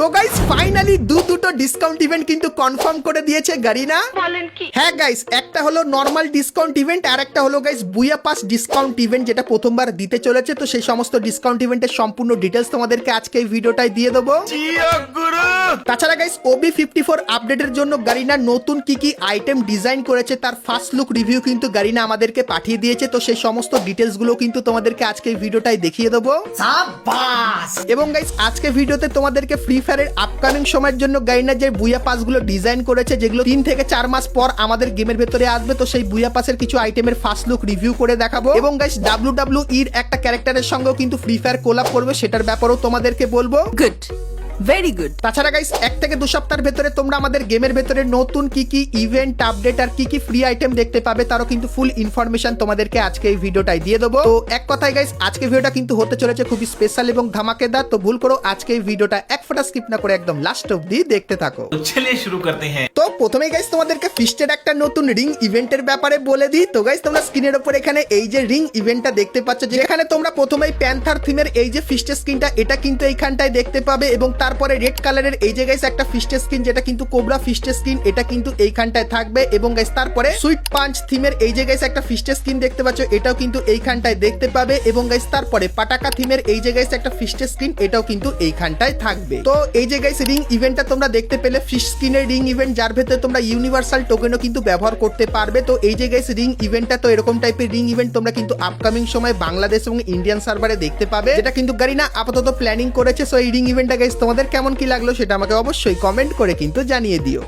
তো guys finally দুটো discount event কিন্তু কনফার্ম করে দিয়েছে গারিনা। বলেন কি? হ্যাঁ গাইস, একটা হলো নরমাল ডিসকাউন্ট ইভেন্ট আর একটা হলো গাইস বুয়া পাস ডিসকাউন্ট ইভেন্ট, যেটা প্রথমবার দিতে চলেছে। তো সেই সমস্ত ডিসকাউন্ট ইভেন্টের সম্পূর্ণ ডিটেলস তোমাদেরকে আজকে এই ভিডিওটাই দিয়ে দেবো। তাছাড়া গাইস OB54 আপডেটের জন্য গারিনা নতুন কি কি আইটেম ডিজাইন করেছে তার ফার্স্ট লুক রিভিউ কিন্তু গারিনা আমাদেরকে পাঠিয়ে দিয়েছে। তো সেই সমস্ত ডিটেলস গুলো কিন্তু তোমাদেরকে আজকে এই ভিডিওটাই দেখিয়ে দেবো। এবং গাইস আজকে ভিডিওতে তোমাদেরকে ফ্রি ফায়ারের আপকামিং সময়ের জন্য গারিনা যে বুয়া পাস গুলো ডিজাইন করেছে, যেগুলো 3 থেকে 4 মাস পর আমাদের গেমের ভেতরে আসবে, তো সেই বুয়া পাসের কিছু আইটেমের ফার্স্ট লুক রিভিউ করে দেখাবো। এবং গাইস WWE এর একটা ক্যারেক্টারের সঙ্গেও কিন্তু ফ্রি ফায়ার কোলাব করবে, সেটার ব্যাপারেও তোমাদেরকে বলবো। Good, very good. তাছাড়া গাইস 1 থেকে 2 সপ্তাহের ভেতরে তোমরা আমাদের গেমের ভেতরে নতুন কি কি ইভেন্ট আপডেট আর কি কি ফ্রি আইটেম দেখতে পাবে তারও কিন্তু ফুল ইনফরমেশন তোমাদেরকে আজকে এই ভিডিওটাই দিয়ে দেবো। তো এক কথায় গাইস আজকে ভিডিওটা কিন্তু হতে চলেছে খুবই স্পেশাল এবং ধামাকেদার। তো ভুল করো আজকে এই ভিডিওটা এক ফোঁটা স্কিপ না করে একদম লাস্ট অবধি দেখতে থাকো। চলিয়ে শুরু করতে হ্যাঁ। তো প্রথমেই গাইস তোমাদেরকে ফিস্টের একটা নতুন রিং ইভেন্টের ব্যাপারে বলে দিই। তো গাইস তোমরা স্ক্রিনের উপর এখানে এই যে রিং ইভেন্টটা দেখতে পাচ্ছ, যেখানে তোমরা প্রথমেই প্যান্থার থিমের এই যে ফিস্টের স্কিনটা এটা কিন্তু এইখানটায় দেখতে পাবে, এবং তারপরে রেড কালারের এই যে গাইস একটা ফিস্টের স্কিন যেটা কিন্তু কোবরা ফিস্টের স্কিন এটা কিন্তু এইখানটায় থাকবে। এবং গাইস তারপরে সুইট পাঞ্চ থিমের এই যে গাইস একটা ফিস্টের স্কিন দেখতে পাচ্ছ, এটাও কিন্তু এইখানটায় দেখতে পাবে। এবং গাইস তারপরে পাটাকা থিমের এই যে গাইস একটা ফিস্টের স্কিন এটাও কিন্তু এইখানটায় থাকবে। তো এই যে গাইস রিং ইভেন্টটা তোমরা দেখতে পেলে ফিশ স্কিনের রিং ইভেন্ট, যার ভেতরে তোমরা ইউনিভার্সাল টোকেনও কিন্তু ব্যবহার করতে পারবে। তো এই যে গাইস রিং ইভেন্টটা, তো এরকম টাইপের রিং ইভেন্ট তোমরা কিন্তু আপকামিং সময় বাংলাদেশ এবং ইন্ডিয়ান সার্ভারে দেখতে পাবে, যেটা কিন্তু গারিনা আপাতত প্ল্যানিং করেছে। সো এই রিং ইভেন্টটা গাইস তোমাদের কেমন কি লাগলো সেটা আমাকে অবশ্যই কমেন্ট করে কিন্তু জানিয়ে দিও।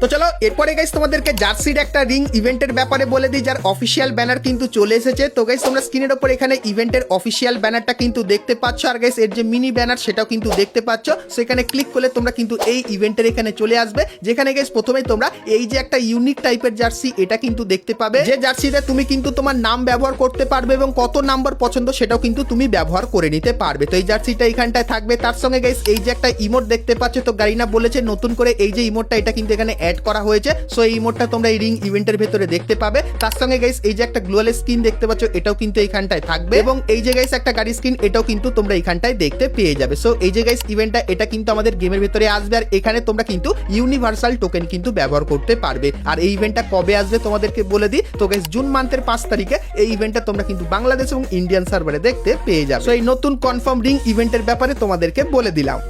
তো চলো এরপরে গাইস তোমাদেরকে জার্সির একটা রিং ইভেন্টের ব্যাপারে বলে দিই, যার অফিসিয়াল ব্যানার কিন্তু চলে এসেছে। তো গাইস তোমরা স্ক্রিনের উপর এখানে ইভেন্টের অফিসিয়াল ব্যানারটা কিন্তু দেখতে পাচ্ছ, আর গাইস এর যে মিনি ব্যানার সেটাও কিন্তু দেখতে পাচ্ছ। সেখানে ক্লিক করলে তোমরা কিন্তু এই ইভেন্টের এখানে চলে আসবে, যেখানে গাইস প্রথমে তোমরা এই যে একটা ইউনিক টাইপের জার্সি এটা কিন্তু দেখতে পাবে, যে জার্সিতে তুমি কিন্তু তোমার নাম ব্যবহার করতে পারবে এবং কত নাম্বার পছন্দ সেটাও কিন্তু তুমি ব্যবহার করে নিতে পারবে। তো এই জার্সিটা এখানটায় থাকবে। তার সঙ্গে গাইস এই যে একটা ইমোট দেখতে পাচ্ছ, তো গারিনা বলেছে নতুন করে এই যে ইমোটটা এটা কিন্তু এখানে অ্যাড করা হয়েছে। সো এই ইমোটটা তোমরা এই রিং ইভেন্টের ভেতরে দেখতে পাবে। তার সঙ্গে গাইস এই যে একটা গ্লোয়াল স্কিন দেখতে পাচ্ছ, এটাও কিন্তু এইখানটায় থাকবে। এবং এই যে গাইস একটা গাড়ি স্কিন এটাও কিন্তু তোমরা এইখানটায় দেখতে পেয়ে যাবে। সো এই যে গাইস ইভেন্টটা এটা কিন্তু আমাদের গেমের ভেতরে আসবে, আর এখানে তোমরা কিন্তু ইউনিভার্সাল টোকেন কিন্তু ব্যবহার করতে পারবে। আর এই ইভেন্টটা কবে আসবে তোমাদেরকে বলে দিই। তো গাইস জুন মান্থের 5 তারিখে এই ইভেন্টটা তোমরা কিন্তু বাংলাদেশ এবং ইন্ডিয়ান সার্ভারে দেখতে পেয়ে যাবে। সো এই নতুন কনফার্ম রিং ইভেন্টের ব্যাপারে তোমাদেরকে বলে দিলাম।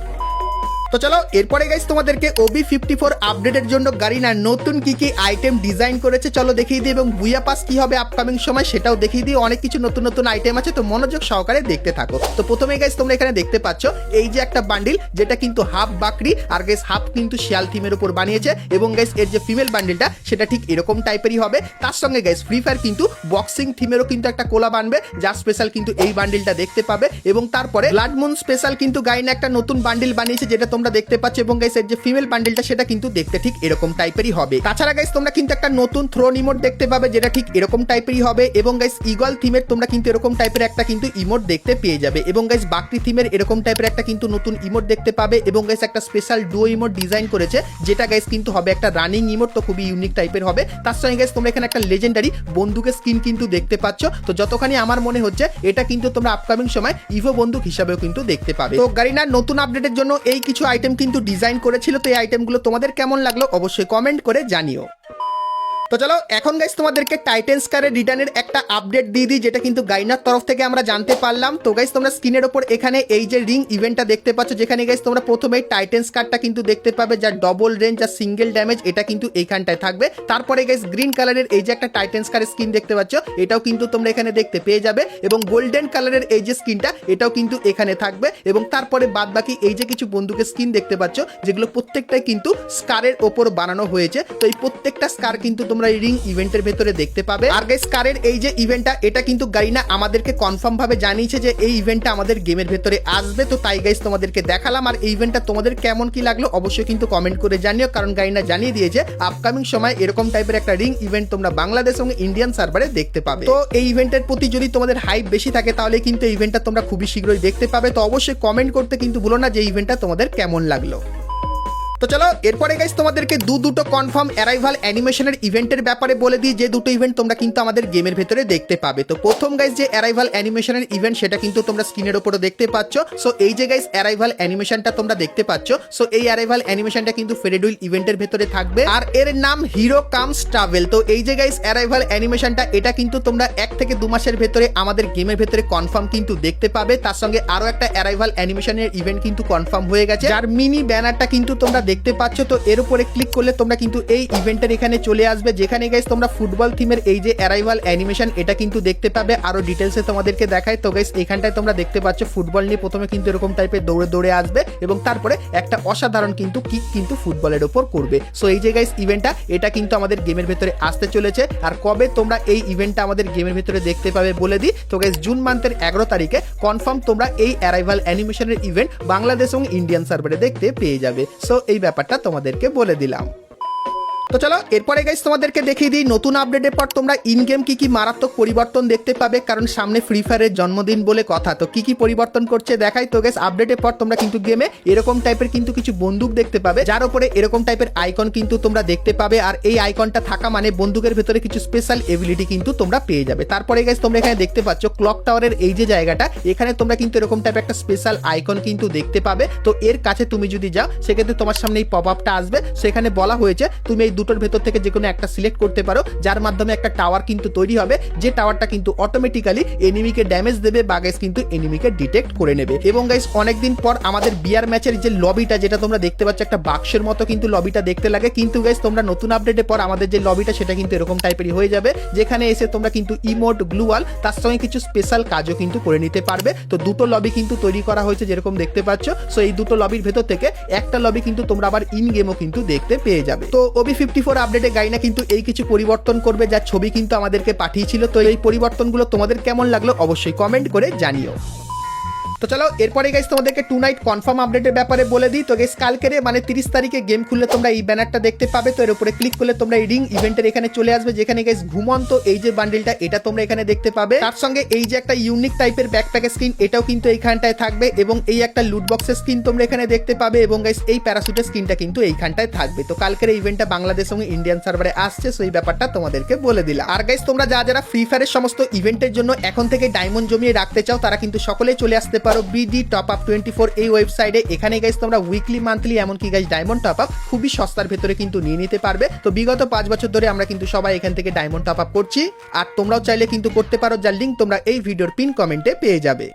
তো চলো এরপরে গাইস তোমাদেরকে OB54 আপডেটের জন্য গারিনা নতুন কি কি আইটেম ডিজাইন করেছে চলো দেখিয়ে দিই, এবং বুয়া পাস কি হবে আপকামিং সময় সেটাও দেখিয়ে দিই। অনেক কিছু নতুন নতুন আইটেম আছে, তো মনোযোগ সহকারে দেখতে থাকো। তো প্রথমে গাইস তোমরা এখানে দেখতে পাচ্ছ এই যে একটা বান্ডিল, যেটা কিন্তু হাফ বাকরি আর গাইস হাফ কিন্তু শিয়াল থিমের উপর বানিয়েছে। এবং গাইস এর যে ফিমেল বান্ডিলটা সেটা ঠিক এরকম টাইপেরই হবে। তার সঙ্গে গাইস ফ্রি ফায়ার কিন্তু বক্সিং থিমেরও কিন্তু একটা কোলা বানবে, যার স্পেশাল কিন্তু এই বান্ডিলটা দেখতে পাবে। এবং তারপরে ব্লাড মুন স্পেশাল কিন্তু গারিনা একটা নতুন বান্ডিল বানিয়েছে, যেটা তোমরা দেখতে পাচ্ছ। এবং গাইস এর যে ফিমেল বান্ডেলটা সেটা কিন্তু দেখতে ঠিক এরকম টাইপেরই হবে। তাছাড়া গাইস তোমরা কিন্তু একটা নতুন থ্রোন ইমোট দেখতে পাবে, যেটা ঠিক এরকম টাইপেরই হবে। এবং গাইস ইগল থিমের তোমরা কিন্তু এরকম টাইপের একটা কিন্তু ইমোট দেখতে পেয়ে যাবে। এবং গাইস বাকরি থিমের এরকম টাইপের একটা কিন্তু নতুন ইমোট দেখতে পাবে। এবং গাইস একটা স্পেশাল ডুও ইমোট ডিজাইন করেছে, যেটা গাইস কিন্তু হবে একটা রানিং ইমোট, তো খুবই ইউনিক টাইপের হবে। তার সঙ্গে গাইস তোমরা এখানে একটা লেজেন্ডারি বন্দুকের স্কিন কিন্তু দেখতে পাচ্ছ। তো যতখানি আমার মনে হচ্ছে এটা কিন্তু তোমরা আপকামিং সময় ইভো বন্দুক হিসাবেও কিন্তু দেখতে পাবে। তো গারিনার নতুন আপডেটের জন্য এই কিছু আইটেম কিন্তু ডিজাইন করেছিল। তো এই আইটেমগুলো তোমাদের কেমন লাগলো অবশ্যই কমেন্ট করে জানিও। তো চলো এখন গাইস তোমাদেরকে টাইটেন স্কারের রিটার্নের একটা আপডেট দিয়ে দিই, যেটা কিন্তু গাইনার তরফ থেকে আমরা জানতে পারলাম। তো গাইস তোমরা স্ক্রিনের ওপর এখানে এই যে রিং ইভেন্টটা দেখতে পাচ্ছ, যেখানে গাইস তোমরা প্রথমেই টাইটেন স্কারটা কিন্তু দেখতে পাবে, যার ডবল রেঞ্জ আর সিঙ্গেল ড্যামেজ এটা কিন্তু এইখানটায় থাকবে। তারপরে গাইস গ্রিন কালারের এই যে একটা টাইটেন স্কারের স্কিন দেখতে পাচ্ছ, এটাও কিন্তু তোমরা এখানে দেখতে পেয়ে যাবে। এবং গোল্ডেন কালারের এই যে স্কিনটা এটাও কিন্তু এখানে থাকবে। এবং তারপরে বাদ বাকি এই যে কিছু বন্দুকের স্কিন দেখতে পাচ্ছ, যেগুলো প্রত্যেকটাই কিন্তু স্কারের ওপর বানানো হয়েছে। তো এই প্রত্যেকটা স্কার কিন্তু তোমরা এই রিং ইভেন্টের ভেতরে দেখতে পাবে। আর গাইস কারের এই যে ইভেন্টটা এটা কিন্তু গারিনা আমাদেরকে কনফার্ম ভাবে জানিয়েছে যে এই ইভেন্টটা আমাদের গেমের ভেতরে আসবে। তো তাই গাইস তোমাদেরকে দেখালাম। আর এই ইভেন্টটা তোমাদের কেমন কি লাগলো অবশ্যই কিন্তু কমেন্ট করে জানিও, কারণ গারিনা জানিয়ে দিয়েছে আপকামিং সময় এরকম টাইপের একটা রিং ইভেন্ট তোমরা বাংলাদেশ এবং ইন্ডিয়ান সার্ভারে দেখতে পাবে। তো এই ইভেন্টের প্রতি যদি তোমাদের হাইপ বেশি থাকে তাহলে কিন্তু এই ইভেন্টটা তোমরা খুবই শীঘ্রই দেখতে পাবে। তো অবশ্যই কমেন্ট করতে কিন্তু ভুলো না যে ইভেন্টটা তোমাদের কেমন লাগলো। তো চলো এরপরে গাইস তোমাদেরকে দুটো কনফার্ম অ্যারাইভাল অ্যানিমেশনের ইভেন্টের ব্যাপারে বলে দিই, যে দুটো ইভেন্ট তোমরা কিন্তু আমাদের গেমের ভেতরে দেখতে পাবে। তো প্রথম গাইস যে অ্যারাইভাল অ্যানিমেশনের ইভেন্ট সেটা কিন্তু তোমরা স্ক্রিনের উপরে দেখতে পাচ্ছ। সো এই যে গাইস অ্যারাইভাল অ্যানিমেশনটা তোমরা দেখতে পাচ্ছ, সো এই অ্যারাইভাল অ্যানিমেশনটা কিন্তু ফেরিডুইল ইভেন্টের ভেতরে থাকবে আর এর নাম হিরো কামস ট্রাভেল। তো এই যে গাইস অ্যারাইভাল অ্যানিমেশনটা এটা কিন্তু তোমরা 1 থেকে 2 মাসের ভেতরে আমাদের গেমের ভেতরে কনফার্ম কিন্তু দেখতে পাবে। তার সঙ্গে আরো একটা অ্যারাইভাল অ্যানিমেশনের ইভেন্ট কিন্তু কনফার্ম হয়ে গেছে, যার মিনি ব্যানারটা কিন্তু তোমরা দেখতে পাচ্ছ। তো এর উপরে ক্লিক করলে তোমরা কিন্তু এই ইভেন্টের এখানে চলে আসবে, যেখানে গাইস তোমরা ফুটবল থিমের এই যে অ্যারাইভাল অ্যানিমেশন এটা কিন্তু দেখতে পাবে। আরো ডিটেলসে তোমাদেরকে দেখায়। তো গাইস এখানটায় তোমরা দেখতে পাচ্ছ ফুটবল নিয়ে প্রথমে কিন্তু এরকম টাইপের দৌড়ে দৌড়ে আসবে এবং তারপরে একটা অসাধারণ কিন্তু কিক কিন্তু ফুটবলের উপর করবে। সো এই যে গাইস ইভেন্টটা এটা কিন্তু আমাদের গেমের ভেতরে আসতে চলেছে। আর কবে তোমরা এই ইভেন্টটা আমাদের গেমের ভেতরে দেখতে পাবে বলে দিই। তো গাইস জুন মান্থের 11 তারিখে কনফার্ম তোমরা এই অ্যারাইভাল অ্যানিমেশনের ইভেন্ট বাংলাদেশ এবং ইন্ডিয়ান সার্ভারে দেখতে পেয়ে যাবে। সো এই ব্যাপারটা তোমাদেরকে বলে দিলাম। তো চলো এরপরে গাইস তোমাদেরকে দেখিয়ে দিই নতুন আপডেটের পর তোমরা ইন গেম কি মারাত্মক পরিবর্তন দেখতে পাবে, কারণ সামনে ফ্রি ফায়ারের জন্মদিন বলে কথা। তো কি পরিবর্তন করছে দেখাই। তো গাইস আপডেটের পর তোমরা কিন্তু গেমে এরকম টাইপের কিন্তু কিছু বন্দুক দেখতে পাবে, যার উপরে এরকম টাইপের আইকন কিন্তু তোমরা দেখতে পাবে। আর এই আইকনটা থাকা মানে বন্দুকের ভেতরে কিছু স্পেশাল এবিলিটি কিন্তু তোমরা পেয়ে যাবে। তারপরে গাইস তোমরা এখানে দেখতে পাচ্ছ ক্লক টাওয়ারের এই যে জায়গাটা, এখানে তোমরা কিন্তু এরকম টাইপের একটা স্পেশাল আইকন কিন্তু দেখতে পাবে। তো এর কাছে তুমি যদি যাও সেক্ষেত্রে তোমার সামনে এই পপ আপটা আসবে, সেখানে বলা হয়েছে তুমি এই দুটোর ভেতর থেকে যে কোনো একটা সিলেক্ট করতে পারো, যার মাধ্যমে একটা টাওয়ার কিন্তু তৈরি হবে, যে টাওয়ারটা কিন্তু অটোমেটিক্যালি এনিমিকে ড্যামেজ দেবে বা গাইস কিন্তু এনিমিকে ডিটেক্ট করে নেবে। এবং গাইস অনেকদিন পর আমাদের বিয়ার ম্যাচের যে লবিটা যেটা তোমরা দেখতে পাচ্ছ একটা বাক্সের মতো কিন্তু লবিটা দেখতে লাগে, কিন্তু গাইস তোমরা নতুন আপডেটের পর আমাদের যে লবিটা সেটা কিন্তু এরকম টাইপেরই হয়ে যাবে, যেখানে এসে তোমরা কিন্তু ইমোট গ্লুয়াল তার সঙ্গে কিছু স্পেশাল কাজও কিন্তু করে নিতে পারবে। তো দুটো লবি কিন্তু তৈরি করা হয়েছে যেরকম দেখতে পাচ্ছ। সো এই দুটো লবির ভেতর থেকে একটা লবি কিন্তু তোমরা আবার ইন গেমও কিন্তু দেখতে পেয়ে যাবে। তো OB54 আপডেটে গাইনা কিন্তু এই কিছু পরিবর্তন করবে, যার ছবি কিন্তু আমাদেরকে পাঠিয়েছিল। তো এই পরিবর্তনগুলো তোমাদের কেমন লাগলো অবশ্যই কমেন্ট করে জানিও। তো চলো এরপরে গাইস তোমাদেরকে টু নাইট কনফার্ম আপডেটের ব্যাপারে বলে দিই। তো গাইস কালকের মানে 30 তারিখে গেম খুললে তোমরা এই ব্যানারটা দেখতে পাবে। তো এর উপরে ক্লিক করলে তোমরা এই রিং ইভেন্টের এখানে চলে আসবে, যেখানে গাইস ঘুমন্ত এই যে বান্ডেলটা এটা তোমরা এখানে দেখতে পাবে। তার সঙ্গে এই যে একটা ইউনিক টাইপের ব্যাকপ্যাকের স্কিন এটাও কিন্তু এইখানটায় থাকবে, এবং এই একটা লুট বক্সের স্কিন তোমরা এখানে দেখতে পাবে, এবং গাইস এই প্যারাসুটের স্কিনটা কিন্তু এইখানটায় থাকবে। তো কালকের এই ইভেন্টটা বাংলাদেশ এবং ইন্ডিয়ান সার্ভারে আসছে, সো এই ব্যাপারটা তোমাদেরকে বলে দিলাম। আর গাইস তোমরা যারা ফ্রি ফায়ারের সমস্ত ইভেন্টের জন্য এখন থেকে ডায়মন্ড জমিয়ে রাখতে চাও তারা কিন্তু সকলেই চলে আসতে পারো বিডি টপ আপ 24 এই ওয়েবসাইটে। এখানে গাইস তোমরা উইকলি মান্থলি এমনকি গাইস ডায়মন্ড টপ আপ খুবই সস্তার ভেতরে কিন্তু নিয়ে নিতে পারবে। তো বিগত 5 বছর ধরে আমরা কিন্তু সবাই এখান থেকে ডায়মন্ড টপ আপ করছি, আর তোমরাও চাইলে কিন্তু করতে পারো, যার লিঙ্ক তোমরা এই ভিডিওর পিন কমেন্টে পেয়ে যাবে।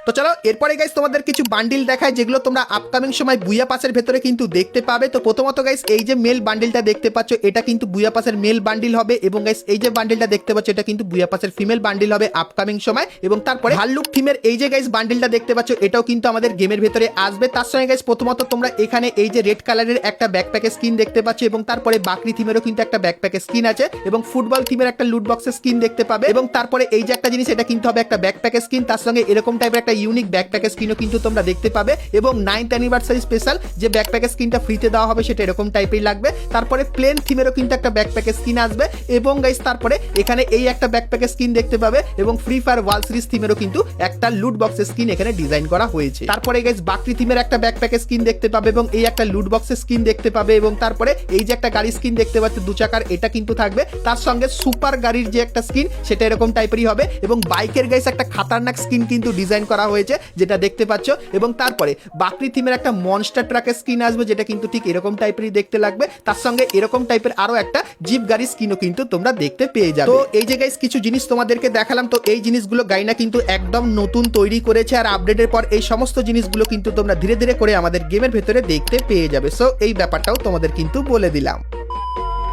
তো চলো এরপরে গাইস তোমাদের কিছু বান্ডিল দেখায় যেগুলো তোমরা আপকামিং সময় বুয়া পাসের ভেতরে কিন্তু দেখতে পাবে। তো প্রথমত গাইস এই যে মেল বান্ডিলটা দেখতে পাচ্ছ এটা কিন্তু বুয়া পাসের মেল বান্ডিল হবে, এবং গাইস এই যে বান্ডিলটা দেখতে পাচ্ছ এটা কিন্তু বুয়া পাসের ফিমেল বান্ডিল হবে আপকামিং সময়। এবং তারপরে ভাল্লুক থিমের এই যে গাইস বান্ডিলটা দেখতে পাচ্ছ এটাও কিন্তু আমাদের গেমের ভেতরে আসবে। তার সঙ্গে গাইস প্রথমত তোমরা এখানে এই যে রেড কালারের একটা ব্যাকপ্যাকের স্কিন দেখতে পাচ্ছ, এবং তারপরে বাকরি থিমেরও কিন্তু একটা ব্যাকপ্যাকের স্কিন আছে, এবং ফুটবল থিমের একটা লুট বক্সের স্কিন দেখতে পাবে। এবং তারপরে এই যে একটা জিনিস এটা কিন্তু হবে একটা ব্যাকপ্যাকের স্কিন, তার সঙ্গে এরকম টাইপের একটা ইউনিক ব্যাকপ্যাকের স্কিনও কিন্তু তোমরা দেখতে পাবে, এবং 9th অ্যানিভার্সারি স্পেশাল যে ব্যাকপ্যাকের স্কিনটা ফ্রিতে দেওয়া হবে সেটা এরকম টাইপেরই লাগবে। তারপরে প্লেন থিমেরও কিন্তু একটা ব্যাকপ্যাকের স্কিন আসবে, এবং গাইস তারপরে এখানে এই একটা ব্যাকপ্যাকের স্কিন দেখতে পাবে, এবং ফ্রি ফায়ার ওয়াল সিরিজ থিমেরও কিন্তু একটা লুট বক্সের স্কিন এখানে ডিজাইন করা হয়েছে। তারপরে গাইস বাকরি থিমের একটা ব্যাকপ্যাকের স্কিন দেখতে পাবে, এবং এই একটা লুট বক্সের স্কিন দেখতে পাবে, এবং তারপরে এই যে একটা গাড়ি স্কিন দেখতে পাচ্ছে 2 চাকার এটা কিন্তু থাকবে। তার সঙ্গে সুপার গাড়ির যে একটা স্কিন সেটা এরকম টাইপেরই হবে, এবং বাইকের গাইস একটা খাতারনাক স্কিন কিন্তু ডিজাইন করা হয়েছে যেটা দেখতে পাচ্ছ। এবং তারপরে বাকরি থিমের একটা মনস্টার ট্রাকের স্কিন আসবে যেটা কিন্তু ঠিক এরকম টাইপেরই দেখতে লাগবে। তার সঙ্গে এরকম টাইপের আরো একটা জিপ গাড়ির স্কিনও কিন্তু তোমরা দেখতে পেয়ে যাবে। তো এই যে গাইস কিছু জিনিস তোমাদেরকে দেখালাম, তো এই জিনিসগুলো গাইনা কিন্তু একদম নতুন তৈরি করেছে, আর আপডেটের পর এই সমস্ত জিনিসগুলো কিন্তু তোমরা ধীরে ধীরে করে আমাদের গেমের ভেতরে দেখতে পেয়ে যাবে। সো এই ব্যাপারটাও তোমাদের কিন্তু বলে দিলাম।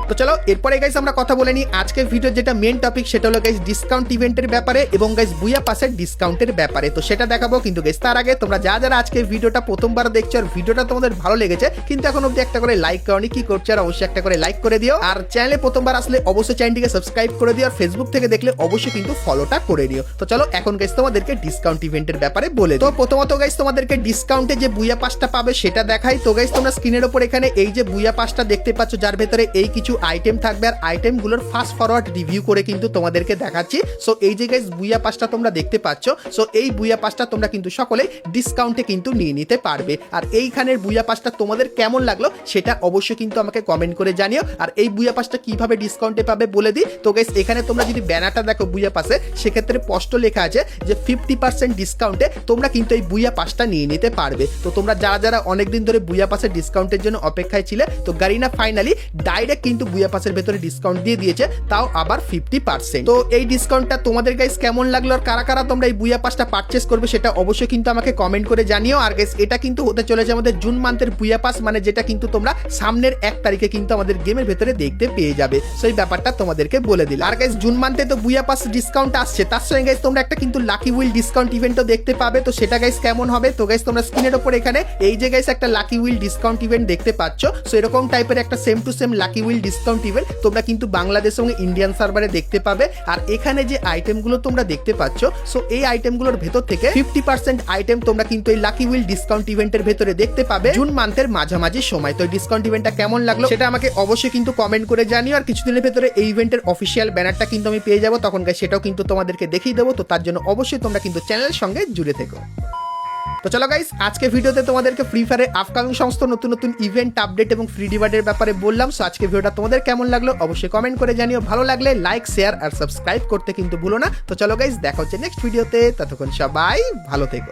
তো চলো এরপরে গাইস আমরা কথা বলে নিই আজকের ভিডিও যেটা মেন টপিক সেটা হলো গাইস ডিসকাউন্ট ইভেন্টের ব্যাপারে এবং গাইস বুয়া পাসের ডিসকাউন্টের ব্যাপারে। তো সেটা দেখাবো, কিন্তু গাইস তার আগে তোমরা যারা আজকে ভিডিওটা প্রথমবার দেখছো আর ভিডিওটা তোমাদের ভালো লেগেছে কিন্তু এখন অবধি একটা করে লাইক করনি, কি করছো আর অবশ্যই একটা করে লাইক করে দিও। আর চ্যানেলে প্রথমবার আসলে অবশ্যই চ্যানেলটিকে সাবস্ক্রাইব করে দিও, আর ফেসবুক থেকে দেখলে অবশ্যই কিন্তু ফলোটা করে নিও। তো চলো এখন গাইস তোমাদেরকে ডিসকাউন্ট ইভেন্টের ব্যাপারে বলে। তো প্রথমত গাইস তোমাদেরকে ডিসকাউন্টে যে বুয়া পাসটা পাবে সেটা দেখাই। তো গাইস তোমরা স্ক্রিনের উপর এখানে এই যে বুয়া পাসটা দেখতে পাচ্ছ যার ভেতরে এই কিছু আইটেম থাকবে আর আইটেমগুলোর ফাস্ট ফরওয়ার্ড রিভিউ করে কিন্তু তোমাদেরকে দেখাচ্ছি। সো এই যে গাইস বুইয়া পাসটা তোমরা দেখতে পাচ্ছ, সো এই বুইয়া পাসটা তোমরা কিন্তু সকলেই ডিসকাউন্টে কিন্তু নিয়ে নিতে পারবে। আর এইখানের বুইয়া পাসটা তোমাদের কেমন লাগলো সেটা অবশ্যই কিন্তু আমাকে কমেন্ট করে জানিও। আর এই বুইয়া পাসটা কিভাবে ডিসকাউন্টে পাবে বলে দিই। তো গাইস এখানে তোমরা যদি ব্যানারটা দেখো বুইয়া পাসে, সেক্ষেত্রে স্পষ্ট লেখা আছে যে 50% ডিসকাউন্টে তোমরা কিন্তু এই বুইয়া পাসটা নিয়ে নিতে পারবে। তো তোমরা যারা যারা অনেকদিন ধরে বুইয়া পাসের ডিসকাউন্টের জন্য অপেক্ষায় ছিলে, তো গারিনা ফাইনালি ডাইরেক্ট কিন্তু বুইয়া পাসের ভেতরে ডিসকাউন্ট দিয়ে দিয়েছে, তাও আবার 50%। তো এই ডিসকাউন্টটা তোমাদের গাইস কেমন লাগলো আর কারা কারা তোমরা এই বুইয়া পাসটা পারচেস করবে সেটা অবশ্যই কিন্তু আমাকে কমেন্ট করে জানিও। আর গাইস এটা কিন্তু হতে চলেছে আমাদের জুন মান্থের বুইয়া পাস, মানে যেটা কিন্তু তোমরা সামনের 1 তারিখে কিন্তু আমাদের গেমের ভেতরে দেখতে পেয়ে যাবে। সেই ব্যাপারটা তোমাদেরকে বলে দিলাম। আর গাইস জুন মান্থে তো বুইয়া পাস ডিসকাউন্ট আসছে, তার সঙ্গে গাইস তোমরা একটা কিন্তু লাকি উইল ডিসকাউন্ট ইভেন্টও দেখতে পাবে। তো সেটা গাইস কেমন হবে, তো গাইস তোমরা স্ক্রিনের উপর এখানে এই যে গাইস একটা লাকি উইল ডিসকাউন্ট ইভেন্ট দেখতে পাচ্ছ। সো এরকম টাইপের একটা same to same lucky will discount event তোমরা কিন্তু বাংলাদেশ সঙ্গে ইন্ডিয়ান সার্ভারে দেখতে পাবে। আর এখানে যে আইটেমগুলো তোমরা দেখতে পাচ্ছ, সো এই আইটেমগুলোর ভেতর থেকে 50% আইটেম তোমরা কিন্তু এই লাকি উইল ডিসকাউন্ট ইভেন্টের ভেতরে দেখতে পাবে জুন মান্থের মাঝামাঝি সময়। তো ডিসকাউন্ট ইভেন্টটা কেমন লাগলো সেটা আমাকে অবশ্যই কিন্তু কমেন্ট করে জানিও। আর কিছুদিনের ভেতরে এই ইভেন্টের অফিসিয়াল ব্যানারটা কিন্তু আমি পেয়ে যাবো, তখন গাইস সেটাও কিন্তু তোমাদেরকে দেখিয়ে দেবো। তো তার জন্য অবশ্যই তোমরা কিন্তু চ্যানেলের সঙ্গে জুড়ে থেকো। তো চলো গাইস, আজকে ভিডিওতে তোমাদেরকে ফ্রি ফায়ারের আপকামিং সমস্ত নতুন নতুন ইভেন্ট আপডেট এবং ফ্রি ডিভাইডের ব্যাপারে বললাম। সো আজকে ভিডিওটা তোমাদের কেমন লাগলো অবশ্যই কমেন্ট করে জানিও। ভালো লাগলে লাইক, শেয়ার আর সাবস্ক্রাইব করতে কিন্তু ভুলো না। তো চলো গাইস, দেখা হচ্ছে নেক্সট ভিডিওতে, ততক্ষণ সবাই ভালো থেকো।